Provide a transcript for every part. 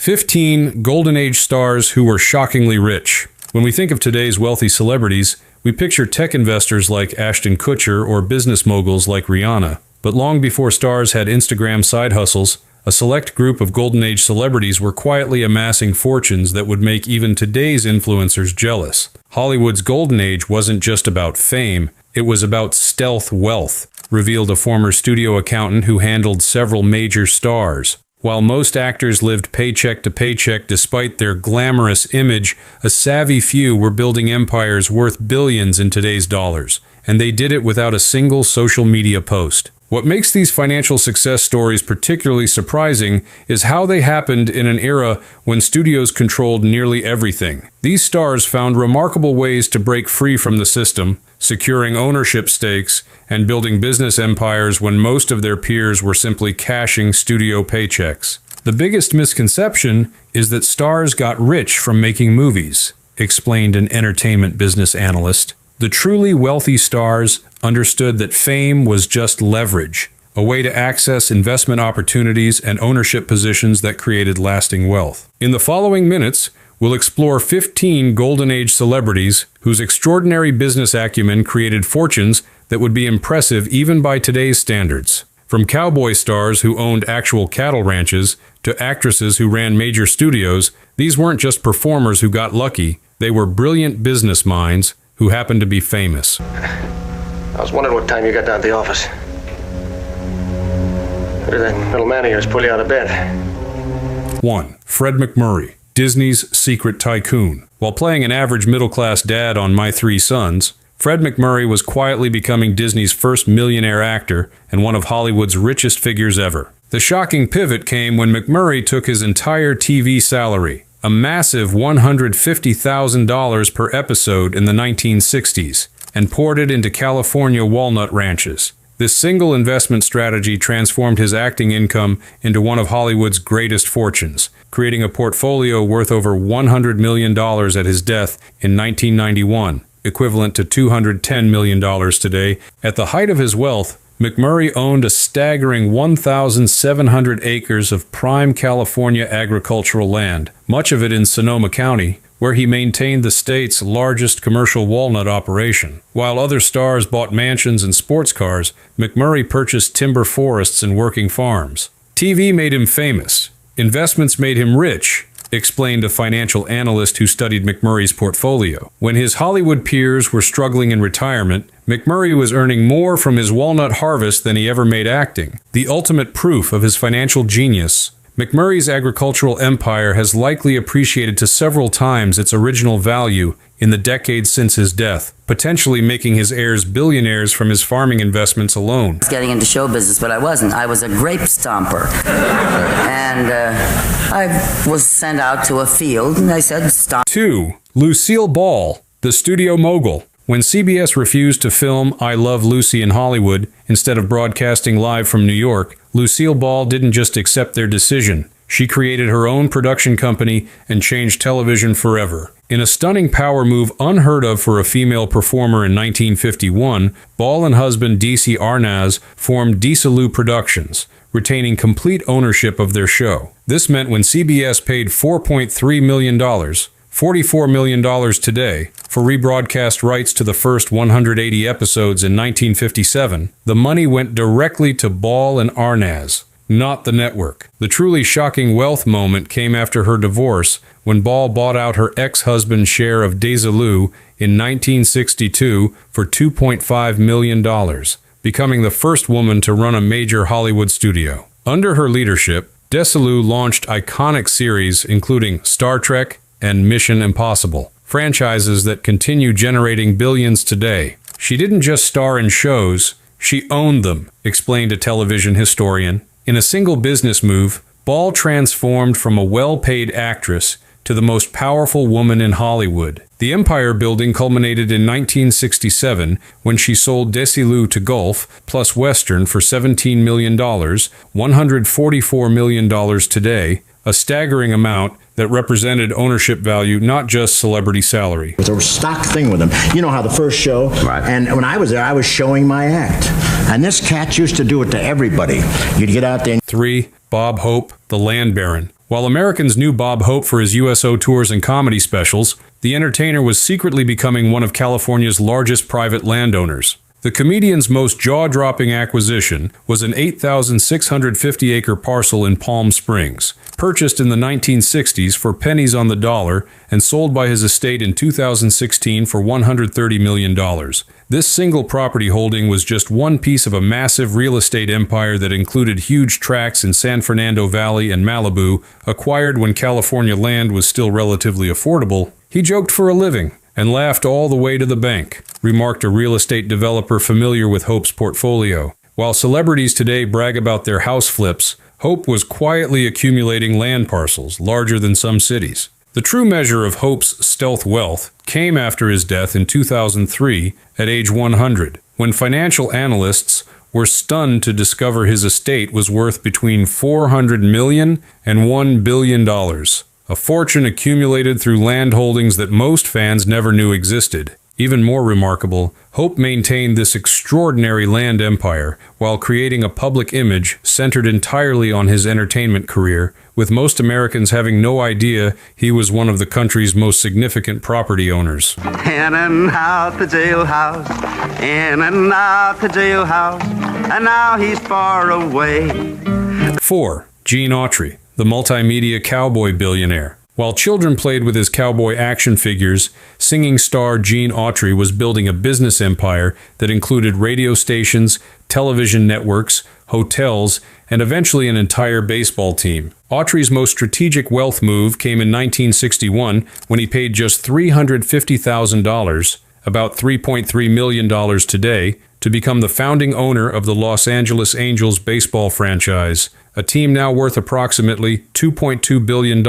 15 Golden Age stars who were shockingly rich. When we think of today's wealthy celebrities, we picture tech investors like Ashton Kutcher or business moguls like Rihanna. But long before stars had Instagram side hustles, a select group of Golden Age celebrities were quietly amassing fortunes that would make even today's influencers jealous. Hollywood's Golden Age wasn't just about fame, it was about stealth wealth, revealed a former studio accountant who handled several major stars. While most actors lived paycheck to paycheck despite their glamorous image, a savvy few were building empires worth billions in today's dollars, and they did it without a single social media post. What makes these financial success stories particularly surprising is how they happened in an era when studios controlled nearly everything. These stars found remarkable ways to break free from the system, securing ownership stakes and building business empires when most of their peers were simply cashing studio paychecks. The biggest misconception is that stars got rich from making movies, explained an entertainment business analyst. The truly wealthy stars understood that fame was just leverage, a way to access investment opportunities and ownership positions that created lasting wealth. In the following minutes, we'll explore 15 Golden Age celebrities whose extraordinary business acumen created fortunes that would be impressive even by today's standards. From cowboy stars who owned actual cattle ranches to actresses who ran major studios, these weren't just performers who got lucky, they were brilliant business minds who happened to be famous. I was wondering what time you got down to the office. Where did that little man of yours pull you out of bed? 1. Fred MacMurray, Disney's secret tycoon. While playing an average middle-class dad on My Three Sons, Fred MacMurray was quietly becoming Disney's first millionaire actor and one of Hollywood's richest figures ever. The shocking pivot came when MacMurray took his entire TV salary, a massive $150,000 per episode in the 1960s, and poured it into California walnut ranches. This single investment strategy transformed his acting income into one of Hollywood's greatest fortunes, creating a portfolio worth over $100 million at his death in 1991, equivalent to $210 million today. At the height of his wealth, MacMurray owned a staggering 1,700 acres of prime California agricultural land, much of it in Sonoma County, where he maintained the state's largest commercial walnut operation. While other stars bought mansions and sports cars, MacMurray purchased timber forests and working farms. TV made him famous. Investments made him rich, explained a financial analyst who studied MacMurray's portfolio. When his Hollywood peers were struggling in retirement, MacMurray was earning more from his walnut harvest than he ever made acting. The ultimate proof of his financial genius, MacMurray's agricultural empire has likely appreciated to several times its original value in the decades since his death, potentially making his heirs billionaires from his farming investments alone. I was getting into show business, but I wasn't. I was a grape stomper. And I was sent out to a field, and I said, stomp. 2. Lucille Ball, the studio mogul. When CBS refused to film I Love Lucy in Hollywood instead of broadcasting live from New York, Lucille Ball didn't just accept their decision. She created her own production company and changed television forever. In a stunning power move unheard of for a female performer in 1951, Ball and husband Desi Arnaz formed Desilu Productions, retaining complete ownership of their show. This meant when CBS paid $4.3 million, $44 million today, for rebroadcast rights to the first 180 episodes in 1957, the money went directly to Ball and Arnaz, not the network. The truly shocking wealth moment came after her divorce, when Ball bought out her ex-husband's share of Desilu in 1962 for $2.5 million, becoming the first woman to run a major Hollywood studio. Under her leadership, Desilu launched iconic series including Star Trek and Mission Impossible, franchises that continue generating billions today. She didn't just star in shows, she owned them, explained a television historian. In a single business move, Ball transformed from a well-paid actress to the most powerful woman in Hollywood. The empire building culminated in 1967 when she sold Desilu to Gulf plus Western for $17 million, $144 million today, a staggering amount that represented ownership value, not just celebrity salary. It was a stock thing with them. You know how the first show, right. And when I was there, I was showing my act. And this cat used to do it to everybody. You'd get out there. 3. Bob Hope, the land baron. While Americans knew Bob Hope for his USO tours and comedy specials, the entertainer was secretly becoming one of California's largest private landowners. The comedian's most jaw-dropping acquisition was an 8,650-acre parcel in Palm Springs, purchased in the 1960s for pennies on the dollar and sold by his estate in 2016 for $130 million. This single property holding was just one piece of a massive real estate empire that included huge tracts in San Fernando Valley and Malibu, acquired when California land was still relatively affordable. He joked for a living and laughed all the way to the bank, remarked a real estate developer familiar with Hope's portfolio. While celebrities today brag about their house flips, Hope was quietly accumulating land parcels larger than some cities. The true measure of Hope's stealth wealth came after his death in 2003 at age 100, when financial analysts were stunned to discover his estate was worth between $400 million and $1 billion. A fortune accumulated through land holdings that most fans never knew existed. Even more remarkable, Hope maintained this extraordinary land empire while creating a public image centered entirely on his entertainment career, with most Americans having no idea he was one of the country's most significant property owners. In and out the jailhouse, in and out the jailhouse, and now he's far away. 4. Gene Autry, the multimedia cowboy billionaire. While children played with his cowboy action figures, singing star Gene Autry was building a business empire that included radio stations, television networks, hotels, and eventually an entire baseball team. Autry's most strategic wealth move came in 1961 when he paid just $350,000, about $3.3 million today, to become the founding owner of the Los Angeles Angels baseball franchise, a team now worth approximately $2.2 billion.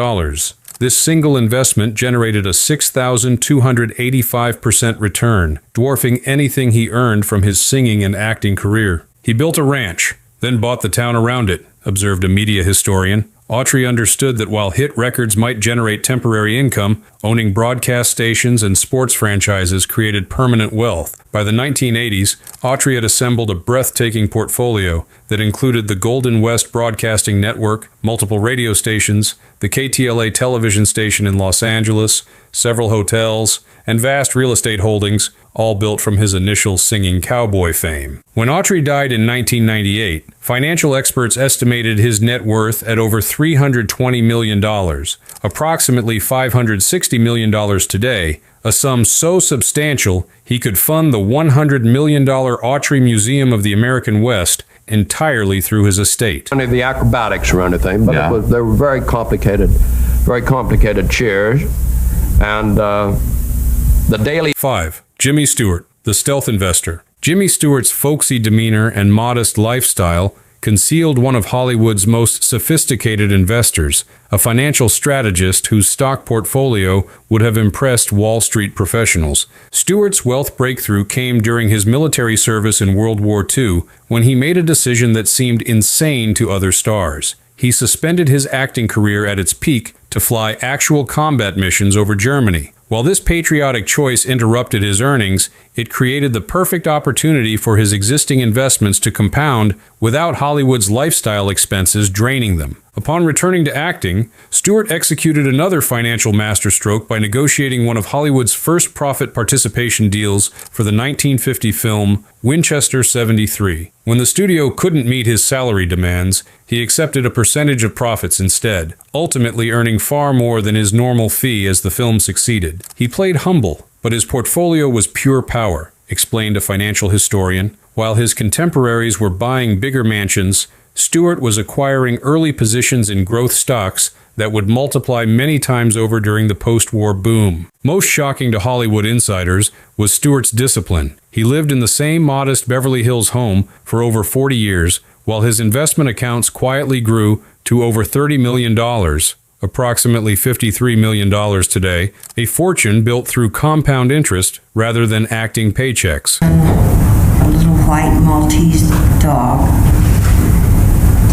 This single investment generated a 6,285% return, dwarfing anything he earned from his singing and acting career. He built a ranch, then bought the town around it, observed a media historian. Autry understood that while hit records might generate temporary income, owning broadcast stations and sports franchises created permanent wealth. By the 1980s, Autry had assembled a breathtaking portfolio that included the Golden West Broadcasting Network, multiple radio stations, the KTLA television station in Los Angeles, several hotels, and vast real estate holdings, all built from his initial singing cowboy fame. When Autry died in 1998, financial experts estimated his net worth at over $320 million, approximately $560 million today, a sum so substantial he could fund the $100 million Autry Museum of the American West entirely through his estate. None of the acrobatics or anything, but they were very complicated chairs, and the daily... 5. Jimmy Stewart, the stealth investor. Jimmy Stewart's folksy demeanor and modest lifestyle concealed one of Hollywood's most sophisticated investors, a financial strategist whose stock portfolio would have impressed Wall Street professionals. Stewart's wealth breakthrough came during his military service in World War II, when he made a decision that seemed insane to other stars. He suspended his acting career at its peak to fly actual combat missions over Germany. While this patriotic choice interrupted his earnings, it created the perfect opportunity for his existing investments to compound without Hollywood's lifestyle expenses draining them. Upon returning to acting, Stewart executed another financial masterstroke by negotiating one of Hollywood's first profit participation deals for the 1950 film Winchester 73. When the studio couldn't meet his salary demands, he accepted a percentage of profits instead, ultimately earning far more than his normal fee as the film succeeded. He played humble, but his portfolio was pure power, explained a financial historian. While his contemporaries were buying bigger mansions, Stewart was acquiring early positions in growth stocks that would multiply many times over during the post-war boom. Most shocking to Hollywood insiders was Stewart's discipline. He lived in the same modest Beverly Hills home for over 40 years, while his investment accounts quietly grew to over $30 million, approximately $53 million today, a fortune built through compound interest rather than acting paychecks. A little white Maltese dog,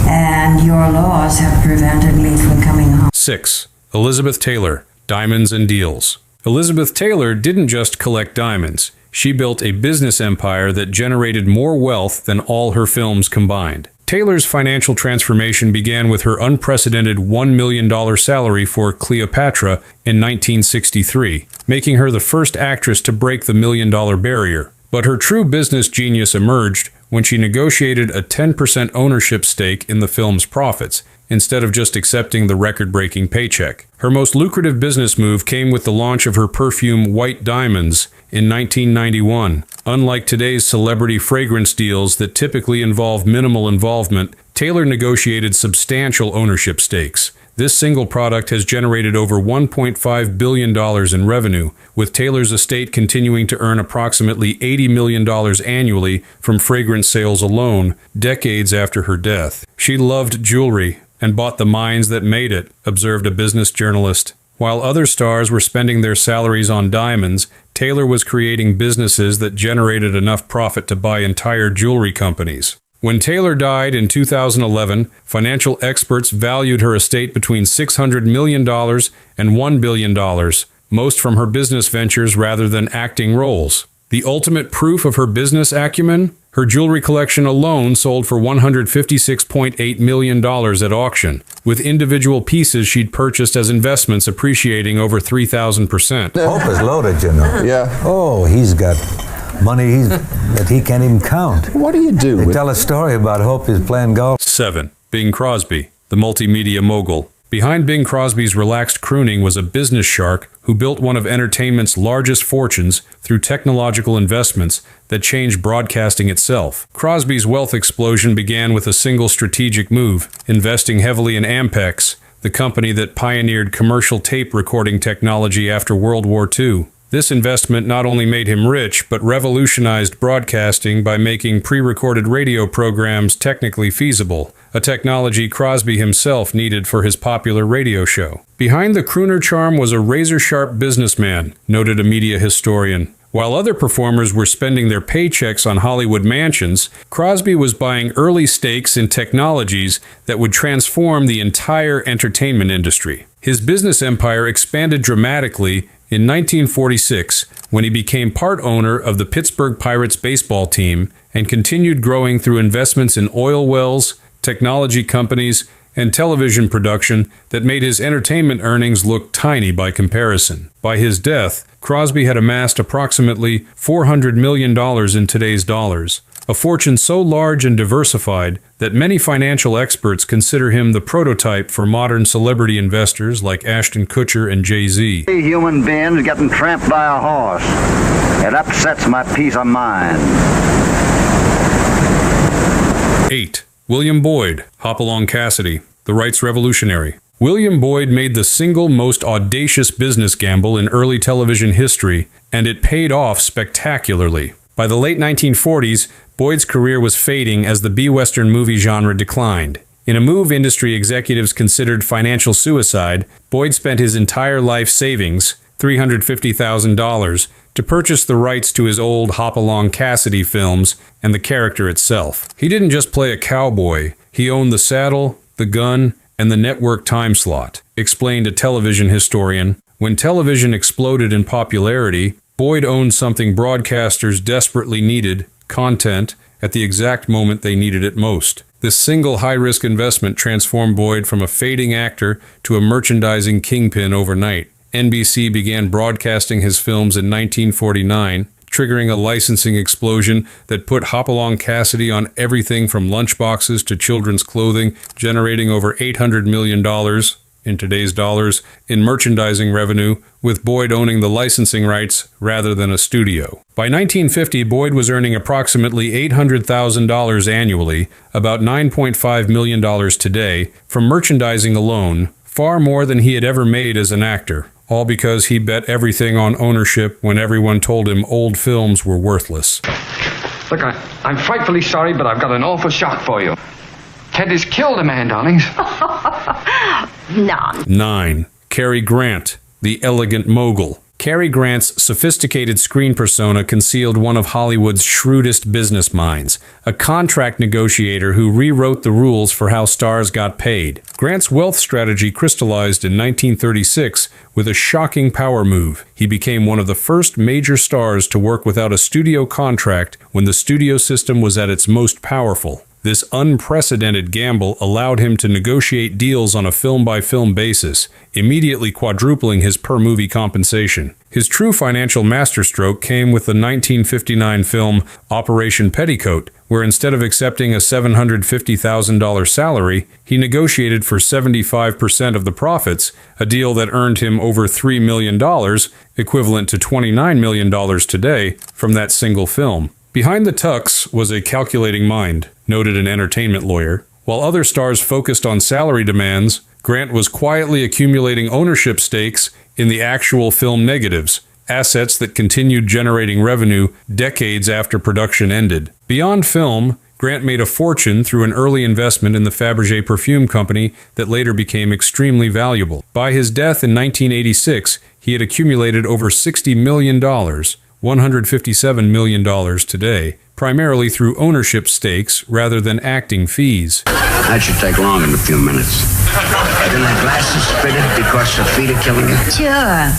and your laws have prevented me from coming home. 6. Elizabeth Taylor, Diamonds and Deals. Elizabeth Taylor didn't just collect diamonds. She built a business empire that generated more wealth than all her films combined. Taylor's financial transformation began with her unprecedented $1 million salary for Cleopatra in 1963, making her the first actress to break the $1 million barrier. But her true business genius emerged when she negotiated a 10% ownership stake in the film's profits, instead of just accepting the record-breaking paycheck. Her most lucrative business move came with the launch of her perfume White Diamonds in 1991. Unlike today's celebrity fragrance deals that typically involve minimal involvement, Taylor negotiated substantial ownership stakes. This single product has generated over $1.5 billion in revenue, with Taylor's estate continuing to earn approximately $80 million annually from fragrance sales alone, decades after her death. She loved jewelry and bought the mines that made it, observed a business journalist. While other stars were spending their salaries on diamonds, Taylor was creating businesses that generated enough profit to buy entire jewelry companies. When Taylor died in 2011, financial experts valued her estate between $600 million and $1 billion, most from her business ventures rather than acting roles. The ultimate proof of her business acumen? Her jewelry collection alone sold for $156.8 million at auction, with individual pieces she'd purchased as investments appreciating over 3,000%. Hope is loaded, you know. Yeah. Oh, he's got money that he can't even count. What do you do? They tell a story about Hope is playing golf. 7. Bing Crosby, the multimedia mogul. Behind Bing Crosby's relaxed crooning was a business shark who built one of entertainment's largest fortunes through technological investments that changed broadcasting itself. Crosby's wealth explosion began with a single strategic move, investing heavily in Ampex, the company that pioneered commercial tape recording technology after World War II. This investment not only made him rich, but revolutionized broadcasting by making pre-recorded radio programs technically feasible, a technology Crosby himself needed for his popular radio show. Behind the crooner charm was a razor-sharp businessman, noted a media historian. While other performers were spending their paychecks on Hollywood mansions, Crosby was buying early stakes in technologies that would transform the entire entertainment industry. His business empire expanded dramatically in 1946, when he became part owner of the Pittsburgh Pirates baseball team and continued growing through investments in oil wells, technology companies, and television production that made his entertainment earnings look tiny by comparison. By his death, Crosby had amassed approximately $400 million in today's dollars, a fortune so large and diversified that many financial experts consider him the prototype for modern celebrity investors like Ashton Kutcher and Jay-Z. Human beings getting tramped by a horse. It upsets my peace of mind. 8. William Boyd, Hopalong Cassidy, the rights revolutionary. William Boyd made the single most audacious business gamble in early television history, and it paid off spectacularly. By the late 1940s, Boyd's career was fading as the B-Western movie genre declined. In a move industry executives considered financial suicide, Boyd spent his entire life savings, $350,000, to purchase the rights to his old Hopalong Cassidy films and the character itself. He didn't just play a cowboy, he owned the saddle, the gun, and the network time slot, explained a television historian. When television exploded in popularity, Boyd owned something broadcasters desperately needed, content, at the exact moment they needed it most. This single high-risk investment transformed Boyd from a fading actor to a merchandising kingpin overnight. NBC began broadcasting his films in 1949, triggering a licensing explosion that put Hopalong Cassidy on everything from lunchboxes to children's clothing, generating over $800 million, in today's dollars, in merchandising revenue, with Boyd owning the licensing rights rather than a studio. By 1950, Boyd was earning approximately $800,000 annually, about $9.5 million today, from merchandising alone, far more than he had ever made as an actor, all because he bet everything on ownership when everyone told him old films were worthless. Look, I'm frightfully sorry, but I've got an awful shock for you. Ted has killed a man, darlings. No. 9. Cary Grant, the elegant mogul. Cary Grant's sophisticated screen persona concealed one of Hollywood's shrewdest business minds, a contract negotiator who rewrote the rules for how stars got paid. Grant's wealth strategy crystallized in 1936 with a shocking power move. He became one of the first major stars to work without a studio contract when the studio system was at its most powerful. This unprecedented gamble allowed him to negotiate deals on a film-by-film basis, immediately quadrupling his per-movie compensation. His true financial masterstroke came with the 1959 film Operation Petticoat, where instead of accepting a $750,000 salary, he negotiated for 75% of the profits, a deal that earned him over $3 million, equivalent to $29 million today, from that single film. Behind the tux was a calculating mind, noted an entertainment lawyer. While other stars focused on salary demands, Grant was quietly accumulating ownership stakes in the actual film negatives, assets that continued generating revenue decades after production ended. Beyond film, Grant made a fortune through an early investment in the Fabergé perfume company that later became extremely valuable. By his death in 1986, he had accumulated over $60 million, $157 million today, primarily through ownership stakes rather than acting fees. That should take longer than a few minutes. Didn't that glasses fitted because her feet are killing her? Sure.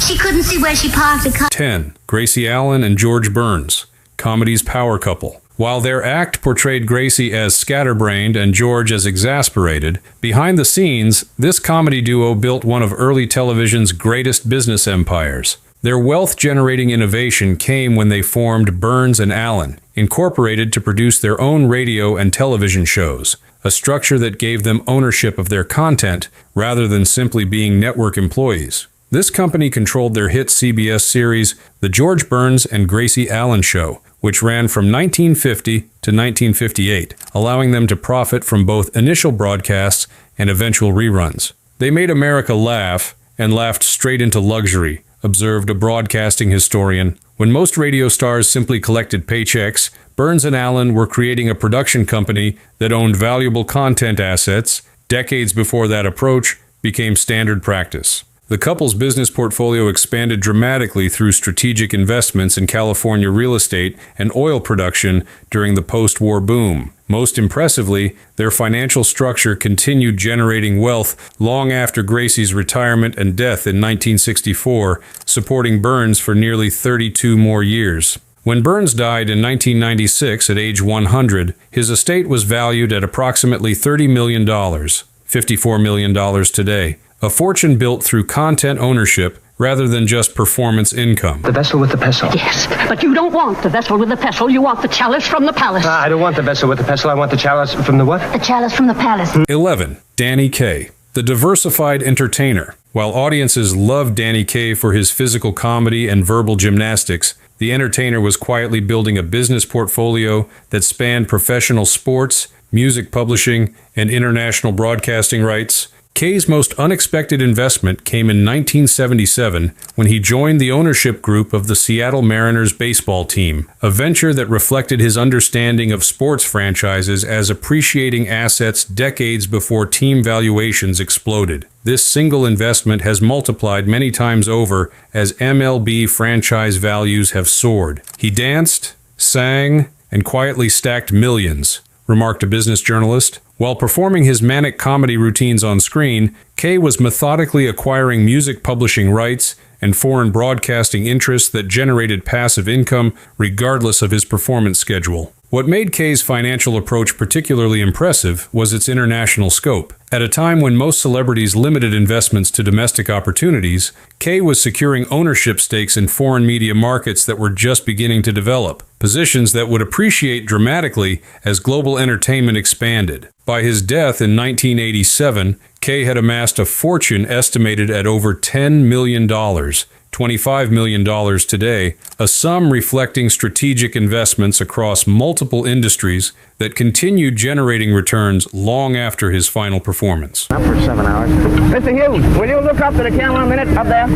She couldn't see where she parked the car. 10. Gracie Allen and George Burns, comedy's power couple. While their act portrayed Gracie as scatterbrained and George as exasperated, behind the scenes, this comedy duo built one of early television's greatest business empires. Their wealth-generating innovation came when they formed Burns and Allen, incorporated to produce their own radio and television shows, a structure that gave them ownership of their content rather than simply being network employees. This company controlled their hit CBS series, The George Burns and Gracie Allen Show, which ran from 1950 to 1958, allowing them to profit from both initial broadcasts and eventual reruns. They made America laugh, and laughed straight into luxury, observed a broadcasting historian. When most radio stars simply collected paychecks, Burns and Allen were creating a production company that owned valuable content assets. Decades before that approach became standard practice. The couple's business portfolio expanded dramatically through strategic investments in California real estate and oil production during the post-war boom. Most impressively, their financial structure continued generating wealth long after Gracie's retirement and death in 1964, supporting Burns for nearly 32 more years. When Burns died in 1996 at age 100, his estate was valued at approximately $30 million, $54 million today, a fortune built through content ownership rather than just performance income. The vessel with the pestle. Yes, but you don't want the vessel with the pestle. You want the chalice from the palace. I don't want the vessel with the pestle. I want the chalice from the what? The chalice from the palace. 11. Danny Kaye, the diversified entertainer. While audiences loved Danny Kaye for his physical comedy and verbal gymnastics, the entertainer was quietly building a business portfolio that spanned professional sports, music publishing, and international broadcasting rights. Kaye's most unexpected investment came in 1977 when he joined the ownership group of the Seattle Mariners baseball team, a venture that reflected his understanding of sports franchises as appreciating assets decades before team valuations exploded. This single investment has multiplied many times over as MLB franchise values have soared. He danced, sang, and quietly stacked millions, remarked a business journalist. While performing his manic comedy routines on screen, Kaye was methodically acquiring music publishing rights and foreign broadcasting interests that generated passive income regardless of his performance schedule. What made Kaye's financial approach particularly impressive was its international scope. At a time when most celebrities limited investments to domestic opportunities, Kaye was securing ownership stakes in foreign media markets that were just beginning to develop, positions that would appreciate dramatically as global entertainment expanded. By his death in 1987, Kaye had amassed a fortune estimated at over $10 million, $25 million today, a sum reflecting strategic investments across multiple industries that continued generating returns long after his final performance. Up for 7 hours. Mr. Hughes, will you look up to the camera a minute up there?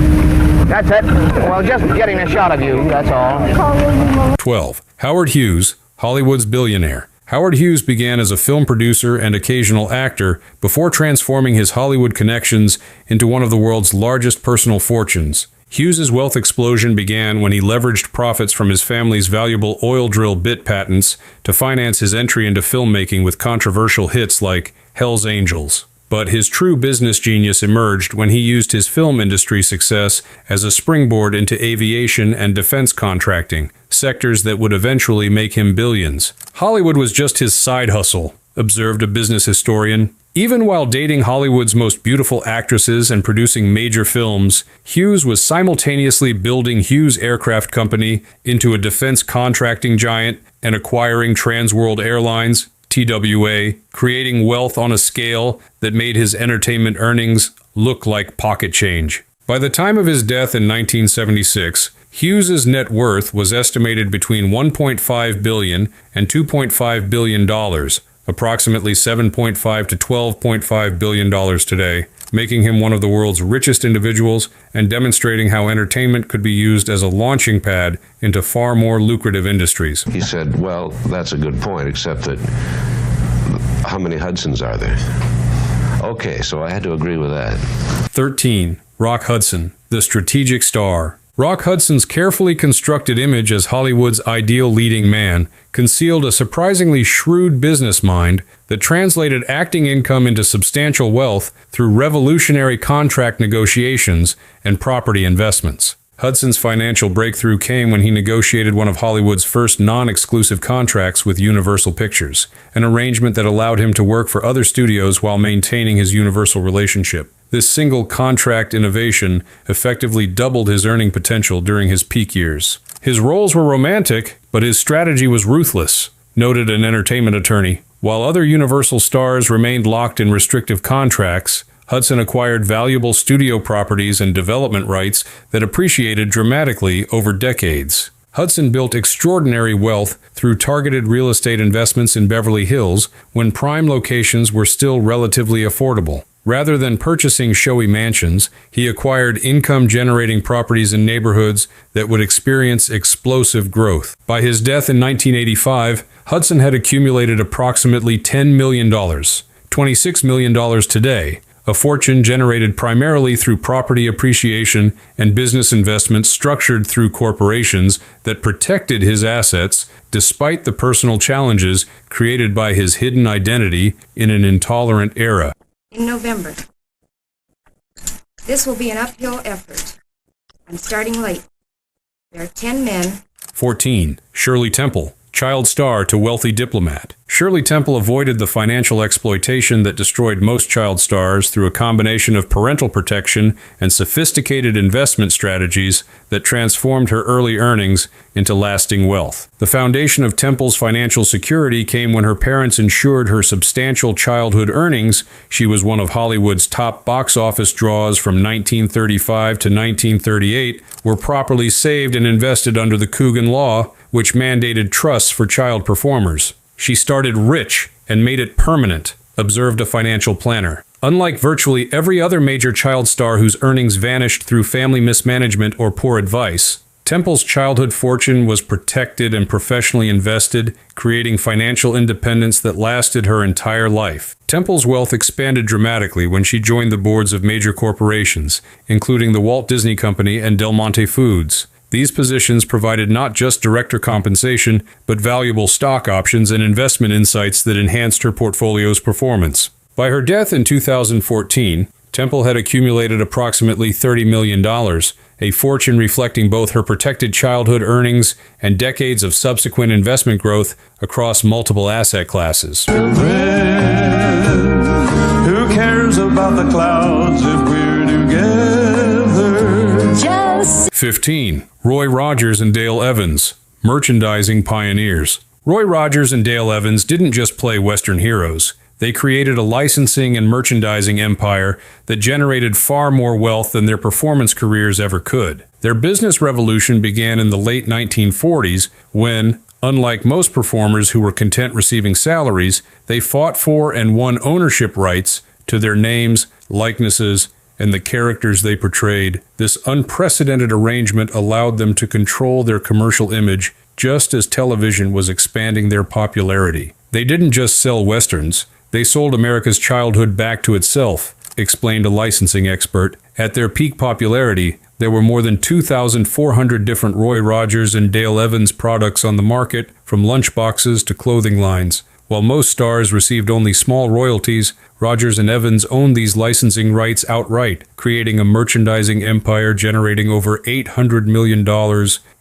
That's it. Well, just getting a shot of you, that's all. 12. Howard Hughes, Hollywood's billionaire. Howard Hughes began as a film producer and occasional actor before transforming his Hollywood connections into one of the world's largest personal fortunes. Hughes's wealth explosion began when he leveraged profits from his family's valuable oil drill bit patents to finance his entry into filmmaking with controversial hits like Hell's Angels. But his true business genius emerged when he used his film industry success as a springboard into aviation and defense contracting, sectors that would eventually make him billions. Hollywood was just his side hustle, observed a business historian. Even while dating Hollywood's most beautiful actresses and producing major films, Hughes was simultaneously building Hughes Aircraft Company into a defense contracting giant and acquiring Transworld Airlines, TWA, creating wealth on a scale that made his entertainment earnings look like pocket change. By the time of his death in 1976, Hughes's net worth was estimated between $1.5 billion and $2.5 billion, approximately $7.5 to $12.5 billion today, making him one of the world's richest individuals and demonstrating how entertainment could be used as a launching pad into far more lucrative industries. He said, well, that's a good point, except that how many Hudsons are there? Okay, so I had to agree with that. 13. Rock Hudson, the strategic star. Rock Hudson's carefully constructed image as Hollywood's ideal leading man concealed a surprisingly shrewd business mind that translated acting income into substantial wealth through revolutionary contract negotiations and property investments. Hudson's financial breakthrough came when he negotiated one of Hollywood's first non-exclusive contracts with Universal Pictures, an arrangement that allowed him to work for other studios while maintaining his Universal relationship. This single contract innovation effectively doubled his earning potential during his peak years. His roles were romantic, but his strategy was ruthless, noted an entertainment attorney. While other Universal stars remained locked in restrictive contracts, Hudson acquired valuable studio properties and development rights that appreciated dramatically over decades. Hudson built extraordinary wealth through targeted real estate investments in Beverly Hills when prime locations were still relatively affordable. Rather than purchasing showy mansions, he acquired income-generating properties in neighborhoods that would experience explosive growth. By his death in 1985, Hudson had accumulated approximately $10 million, $26 million today, a fortune generated primarily through property appreciation and business investments structured through corporations that protected his assets despite the personal challenges created by his hidden identity in an intolerant era. In November. This will be an uphill effort. I'm starting late. There are 10 men. 14. Shirley Temple, child star to wealthy diplomat. Shirley Temple avoided the financial exploitation that destroyed most child stars through a combination of parental protection and sophisticated investment strategies that transformed her early earnings into lasting wealth. The foundation of Temple's financial security came when her parents ensured her substantial childhood earnings. She was one of Hollywood's top box office draws from 1935 to 1938, were properly saved and invested under the Coogan Law, which mandated trusts for child performers. She started rich and made it permanent, observed a financial planner. Unlike virtually every other major child star whose earnings vanished through family mismanagement or poor advice, Temple's childhood fortune was protected and professionally invested, creating financial independence that lasted her entire life. Temple's wealth expanded dramatically when she joined the boards of major corporations, including the Walt Disney Company and Del Monte Foods. These positions provided not just director compensation, but valuable stock options and investment insights that enhanced her portfolio's performance. By her death in 2014, Temple had accumulated approximately $30 million, a fortune reflecting both her protected childhood earnings and decades of subsequent investment growth across multiple asset classes. Who cares about the clouds if we're together? Just 15. Roy Rogers and Dale Evans, merchandising pioneers. Roy Rogers and Dale Evans didn't just play Western heroes. They created a licensing and merchandising empire that generated far more wealth than their performance careers ever could. Their business revolution began in the late 1940s when, unlike most performers who were content receiving salaries, they fought for and won ownership rights to their names, likenesses, and the characters they portrayed. This unprecedented arrangement allowed them to control their commercial image just as television was expanding their popularity. They didn't just sell westerns, they sold America's childhood back to itself, explained a licensing expert. At their peak popularity, there were more than 2,400 different Roy Rogers and Dale Evans products on the market, from lunchboxes to clothing lines. While most stars received only small royalties, Rogers and Evans owned these licensing rights outright, creating a merchandising empire generating over $800 million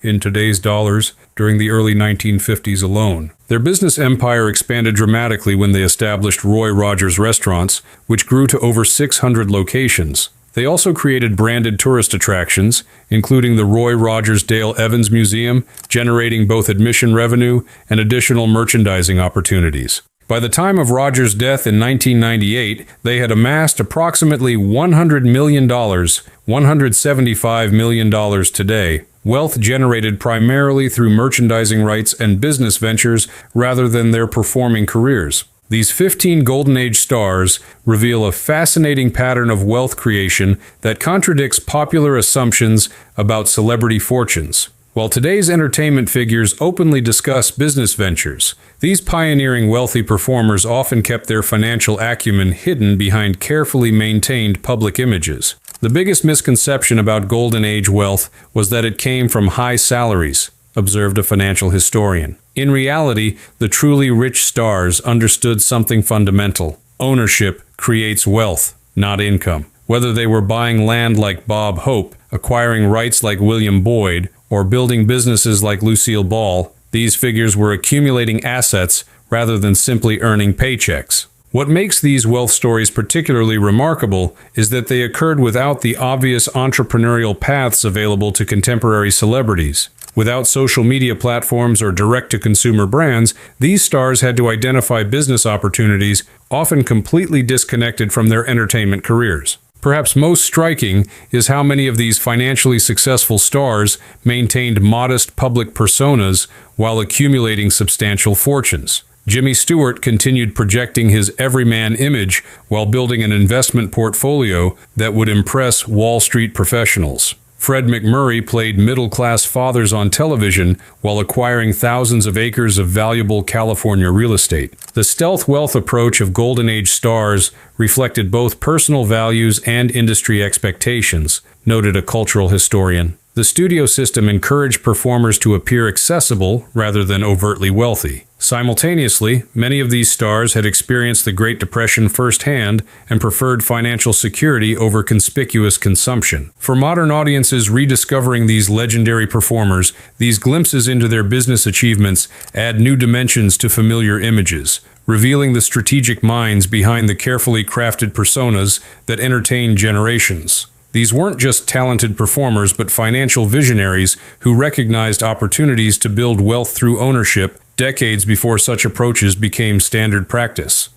in today's dollars during the early 1950s alone. Their business empire expanded dramatically when they established Roy Rogers Restaurants, which grew to over 600 locations. They also created branded tourist attractions, including the Roy Rogers Dale Evans Museum, generating both admission revenue and additional merchandising opportunities. By the time of Rogers' death in 1998, they had amassed approximately $100 million, $175 million today, wealth generated primarily through merchandising rights and business ventures rather than their performing careers. These 15 Golden Age stars reveal a fascinating pattern of wealth creation that contradicts popular assumptions about celebrity fortunes. While today's entertainment figures openly discuss business ventures, these pioneering wealthy performers often kept their financial acumen hidden behind carefully maintained public images. The biggest misconception about Golden Age wealth was that it came from high salaries, observed a financial historian. In reality, the truly rich stars understood something fundamental. Ownership creates wealth, not income. Whether they were buying land like Bob Hope, acquiring rights like William Boyd, or building businesses like Lucille Ball, these figures were accumulating assets rather than simply earning paychecks. What makes these wealth stories particularly remarkable is that they occurred without the obvious entrepreneurial paths available to contemporary celebrities. Without social media platforms or direct-to-consumer brands, these stars had to identify business opportunities, often completely disconnected from their entertainment careers. Perhaps most striking is how many of these financially successful stars maintained modest public personas while accumulating substantial fortunes. Jimmy Stewart continued projecting his everyman image while building an investment portfolio that would impress Wall Street professionals. Fred MacMurray played middle-class fathers on television while acquiring thousands of acres of valuable California real estate. The stealth wealth approach of Golden Age stars reflected both personal values and industry expectations, noted a cultural historian. The studio system encouraged performers to appear accessible rather than overtly wealthy. Simultaneously, many of these stars had experienced the Great Depression firsthand and preferred financial security over conspicuous consumption. For modern audiences rediscovering these legendary performers, these glimpses into their business achievements add new dimensions to familiar images, revealing the strategic minds behind the carefully crafted personas that entertain generations. These weren't just talented performers, but financial visionaries who recognized opportunities to build wealth through ownership decades before such approaches became standard practice.